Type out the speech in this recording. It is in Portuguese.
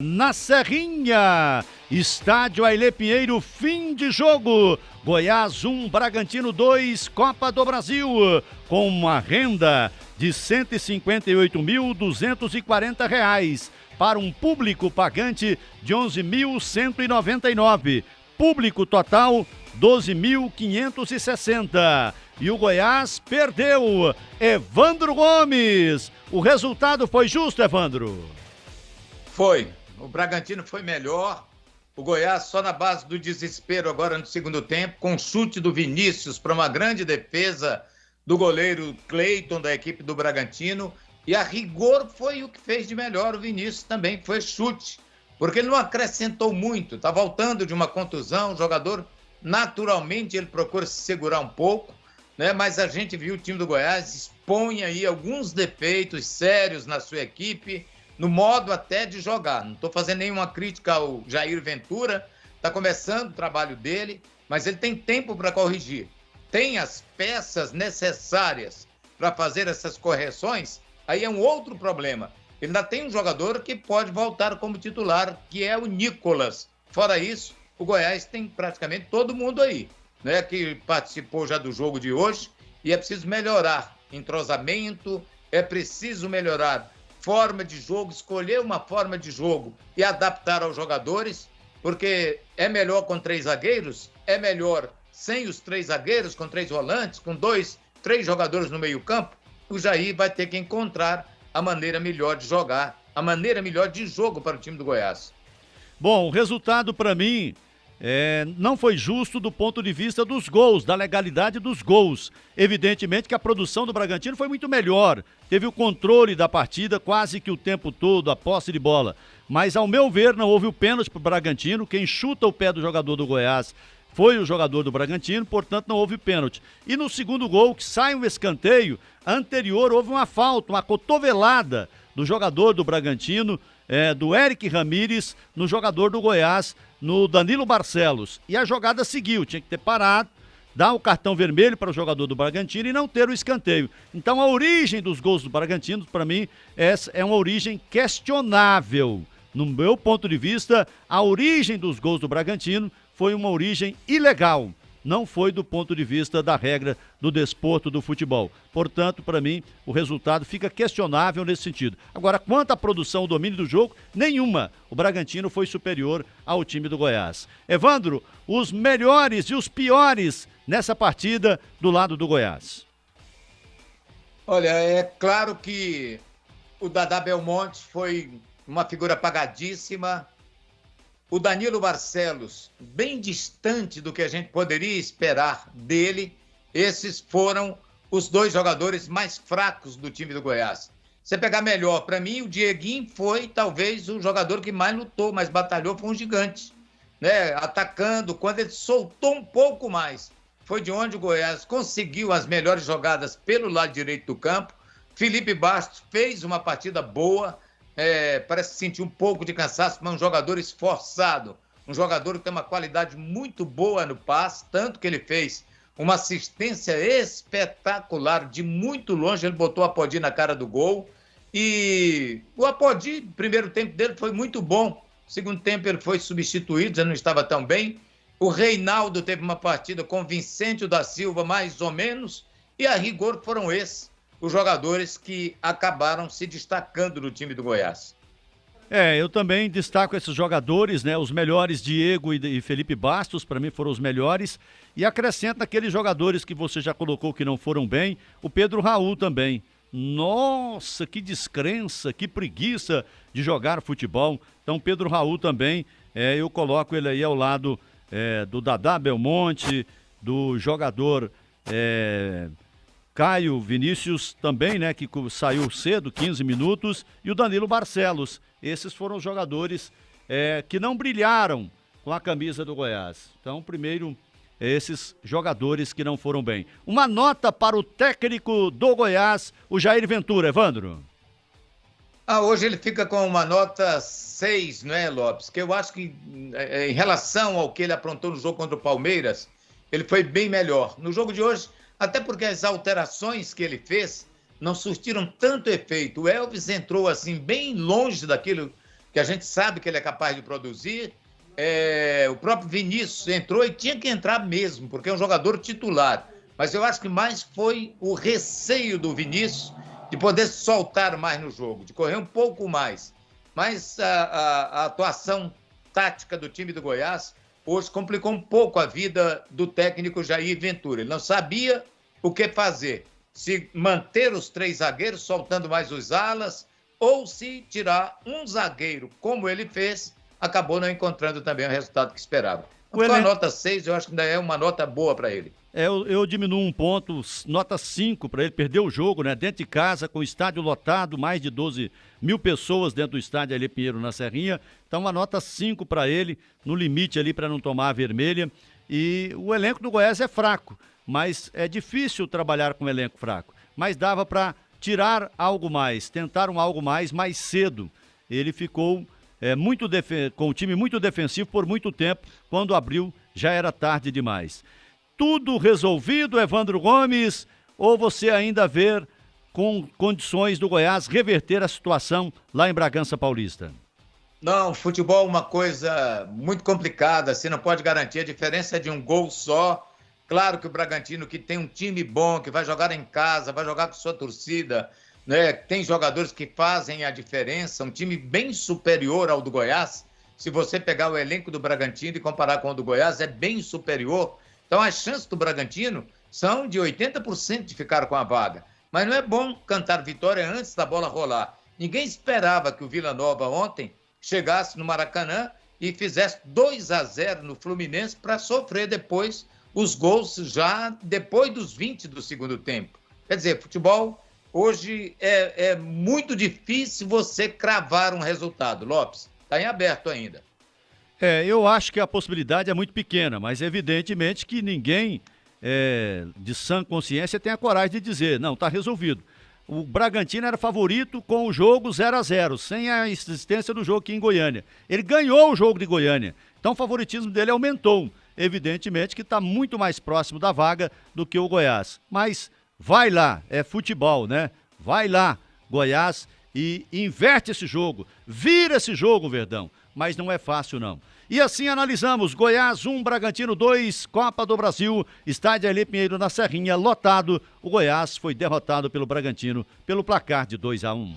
Na Serrinha, estádio Ailê Pinheiro, fim de jogo, Goiás 1, Bragantino 2, Copa do Brasil, com uma renda de R$ 158.240 para um público pagante de 11.199, público total 12.560, e o Goiás perdeu. Evandro Gomes, o resultado foi justo, Evandro? Foi. O Bragantino foi melhor, o Goiás só na base do desespero agora no segundo tempo, com chute do Vinícius para uma grande defesa do goleiro Cleiton da equipe do Bragantino, e a rigor foi o que fez de melhor o Vinícius também, foi chute, porque ele não acrescentou muito, está voltando de uma contusão, o jogador naturalmente ele procura se segurar um pouco, né? Mas a gente viu o time do Goiás expõe aí alguns defeitos sérios na sua equipe, no modo até de jogar. Não estou fazendo nenhuma crítica ao Jair Ventura, está começando o trabalho dele, mas ele tem tempo para corrigir. Tem as peças necessárias para fazer essas correções, aí é um outro problema. Ele ainda tem um jogador que pode voltar como titular, que é o Nicolas. Fora isso, o Goiás tem praticamente todo mundo aí, né, que participou já do jogo de hoje, e é preciso melhorar entrosamento, é preciso melhorar forma de jogo, escolher uma forma de jogo e adaptar aos jogadores, porque é melhor com 3 zagueiros, é melhor sem os 3 zagueiros, com 3 volantes, com 2, 3 jogadores no meio-campo. O Jair vai ter que encontrar a maneira melhor de jogar, a maneira melhor de jogo para o time do Goiás. Bom, o resultado para mim não foi justo do ponto de vista dos gols, da legalidade dos gols. Evidentemente que a produção do Bragantino foi muito melhor, teve o controle da partida quase que o tempo todo, a posse de bola. Mas, ao meu ver, não houve o pênalti para o Bragantino. Quem chuta o pé do jogador do Goiás foi o jogador do Bragantino, portanto não houve pênalti. E no segundo gol, que sai um escanteio, anterior houve uma falta, uma cotovelada do jogador do Bragantino, do Eric Ramírez, no jogador do Goiás, no Danilo Barcelos. E a jogada seguiu, tinha que ter parado, dar o cartão vermelho para o jogador do Bragantino e não ter o escanteio. Então a origem dos gols do Bragantino, para mim, é uma origem questionável. No meu ponto de vista, a origem dos gols do Bragantino foi uma origem ilegal. Não foi do ponto de vista da regra do desporto do futebol. Portanto, para mim, o resultado fica questionável nesse sentido. Agora, quanto à produção, o domínio do jogo, nenhuma. O Bragantino foi superior ao time do Goiás. Evandro, os melhores e os piores nessa partida do lado do Goiás. Olha, é claro que o Dadá Belmonte foi uma figura apagadíssima. O Danilo Barcelos, bem distante do que a gente poderia esperar dele, esses foram os 2 jogadores mais fracos do time do Goiás. Você pegar melhor, para mim, o Dieguinho foi talvez o jogador que mais lutou, mais batalhou, foi um gigante, né? Atacando, quando ele soltou um pouco mais, foi de onde o Goiás conseguiu as melhores jogadas pelo lado direito do campo. Felipe Bastos fez uma partida boa, parece sentir um pouco de cansaço, mas um jogador esforçado, um jogador que tem uma qualidade muito boa no passe, tanto que ele fez uma assistência espetacular, de muito longe, ele botou o Apodi na cara do gol, e o Apodi, o primeiro tempo dele foi muito bom, segundo tempo ele foi substituído, já não estava tão bem. O Reinaldo teve uma partida com o Vicente da Silva, mais ou menos, e a rigor foram esses os jogadores que acabaram se destacando no time do Goiás. Eu também destaco esses jogadores, né? Os melhores, Diego e Felipe Bastos, para mim foram os melhores. E acrescenta aqueles jogadores que você já colocou que não foram bem, o Pedro Raul também. Nossa, que descrença, que preguiça de jogar futebol. Então, Pedro Raul também, eu coloco ele aí ao lado do Dadá Belmonte, do jogador Caio Vinícius também, né, que saiu cedo, 15 minutos, e o Danilo Barcelos. Esses foram os jogadores que não brilharam com a camisa do Goiás. Então, primeiro, esses jogadores que não foram bem. Uma nota para o técnico do Goiás, o Jair Ventura, Evandro. Hoje ele fica com uma nota 6, né, Lopes? Que eu acho que, em relação ao que ele aprontou no jogo contra o Palmeiras, ele foi bem melhor. No jogo de hoje, até porque as alterações que ele fez não surtiram tanto efeito. O Elvis entrou assim bem longe daquilo que a gente sabe que ele é capaz de produzir. O próprio Vinícius entrou e tinha que entrar mesmo, porque é um jogador titular. Mas eu acho que mais foi o receio do Vinícius de poder soltar mais no jogo, de correr um pouco mais. Mas a atuação tática do time do Goiás hoje complicou um pouco a vida do técnico Jair Ventura. Ele não sabia o que fazer, se manter os 3 zagueiros, soltando mais os alas, ou se tirar um zagueiro, como ele fez, acabou não encontrando também o resultado que esperava. Com a nota 6, eu acho que ainda é uma nota boa para ele. Eu diminuo um ponto, nota 5 para ele, perdeu o jogo, né? Dentro de casa, com o estádio lotado, mais de 12 mil pessoas dentro do estádio ali, Pinheiro, na Serrinha. Então, uma nota 5 para ele, no limite ali para não tomar a vermelha. E o elenco do Goiás é fraco, mas é difícil trabalhar com um elenco fraco. Mas dava para tirar algo mais, tentar um algo mais cedo. Ele ficou com o time muito defensivo por muito tempo. Quando abriu, já era tarde demais. Tudo resolvido, Evandro Gomes, ou você ainda vê com condições do Goiás reverter a situação lá em Bragança Paulista? Não, futebol é uma coisa muito complicada, você não pode garantir, a diferença é de um gol só. Claro que o Bragantino, que tem um time bom, que vai jogar em casa, vai jogar com sua torcida, né? Tem jogadores que fazem a diferença, um time bem superior ao do Goiás. Se você pegar o elenco do Bragantino e comparar com o do Goiás, é bem superior. Então, as chances do Bragantino são de 80% de ficar com a vaga. Mas não é bom cantar vitória antes da bola rolar. Ninguém esperava que o Vila Nova ontem chegasse no Maracanã e fizesse 2-0 no Fluminense para sofrer depois os gols já depois dos 20 do segundo tempo. Quer dizer, futebol hoje é muito difícil você cravar um resultado. Lopes, está em aberto ainda. Eu acho que a possibilidade é muito pequena, mas evidentemente que ninguém de sã consciência tem a coragem de dizer, não, está resolvido. O Bragantino era favorito com o jogo 0-0, sem a existência do jogo aqui em Goiânia. Ele ganhou o jogo de Goiânia, então o favoritismo dele aumentou. Evidentemente que está muito mais próximo da vaga do que o Goiás. Mas vai lá, é futebol, né? Vai lá, Goiás, e inverte esse jogo, vira esse jogo, Verdão. Mas não é fácil, não. E assim analisamos, Goiás 1, Bragantino 2, Copa do Brasil, estádio Alê Pinheiro na Serrinha, lotado. O Goiás foi derrotado pelo Bragantino pelo placar de 2-1.